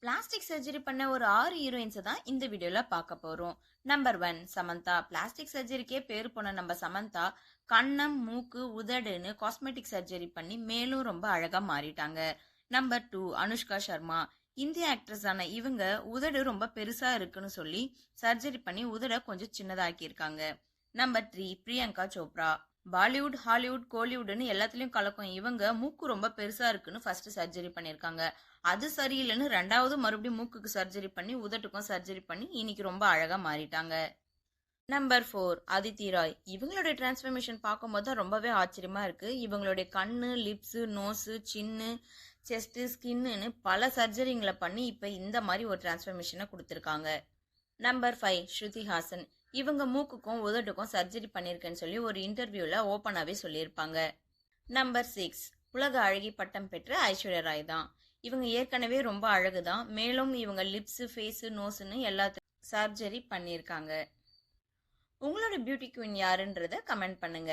Plastic surgery பண்ண ஒரு 6 ஹீரோயின்ஸை தான் இந்த வீடியோல பார்க்க போறோம். நம்பர் 1 சமந்தா. பிளாஸ்டிக் சர்ஜரிக்கே பேர் போன நம்ம சமந்தா கண்ணம், மூக்கு, உதடுன்னு காஸ்மெட்டிக் சர்ஜரி பண்ணி மேலும் ரொம்ப அழகா மாறிட்டாங்க. நம்பர் 2 அனுஷ்கா சர்மா. இந்திய ஆக்ட்ரஸ் ஆன இவங்க உதடு ரொம்ப பெருசா இருக்குன்னு சொல்லி சர்ஜரி பண்ணி உதட கொஞ்சம் சின்னதாக்கி இருக்காங்க. நம்பர் 3 பிரியங்கா சோப்ரா. பாலிவுட், ஹாலிவுட், கோலிவுட்னு எல்லாத்துலயும் கலக்கும் இவங்க மூக்கு ரொம்ப பெருசா இருக்குன்னு ஃபர்ஸ்ட் சர்ஜரி பண்ணிருக்காங்க. அது சரியில்லைன்னு ரெண்டாவது மறுபடியும் மூக்குக்கு சர்ஜரி பண்ணி உதட்டுக்கும் சர்ஜரி பண்ணி இன்னைக்கு ரொம்ப அழகா மாறிட்டாங்க. நம்பர் 4 அதித்தி ராய். இவங்களுடைய டிரான்ஸ்ஃபர்மேஷன் பார்க்கும்போது தான் ரொம்பவே ஆச்சரியமா இருக்கு. இவங்களுடைய கண்ணு, லிப்ஸ், நோஸ், சின்னு, செஸ்ட், ஸ்கின்னு பல சர்ஜரிங்களை பண்ணி இப்ப இந்த மாதிரி ஒரு டிரான்ஸ்ஃபர்மேஷனை கொடுத்திருக்காங்க. நம்பர் 5 ஸ்ருதி ஹாசன். இவங்க மூக்குக்கும் உதட்டுக்கும் சர்ஜரி பண்ணிருக்கேன்னு சொல்லி ஒரு இன்டர்வியூல ஓப்பனாவே சொல்லியிருப்பாங்க. நம்பர் 6 உலக அழகி பட்டம் பெற்ற ஐஸ்வர்யா ராய் தான். இவங்க ஏற்கனவே ரொம்ப அழகுதான். மேலும் இவங்க லிப்ஸ், ஃபேஸ், நோஸ்ன்னு எல்லாத்தையும் சர்ஜரி பண்ணியிருக்காங்க. உங்களோட பியூட்டி குவீன் யாருன்றத கமெண்ட் பண்ணுங்க.